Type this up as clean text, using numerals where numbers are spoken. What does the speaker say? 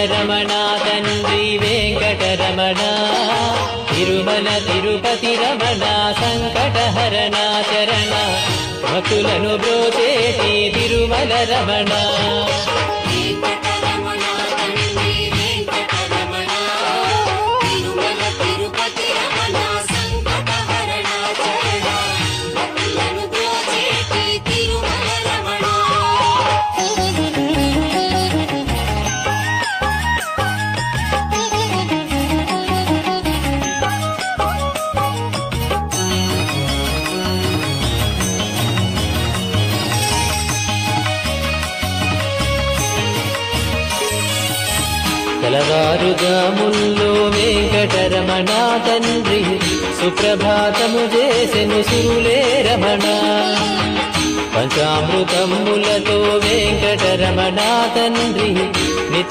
రమణ తండ్రి వెంకటరమణ తిరుమల తిరుపతి రమణ సంకటహరణ చరణ భక్తులను బ్రోచేటి తిరుమల రమణ తెల్లవారుజాముల్లో వెంకటరమణ తండ్రి సుప్రభాతము చేసెను సురులే రమణ పంచామృతములతో వెంకటరమణ తండ్రి నిత్య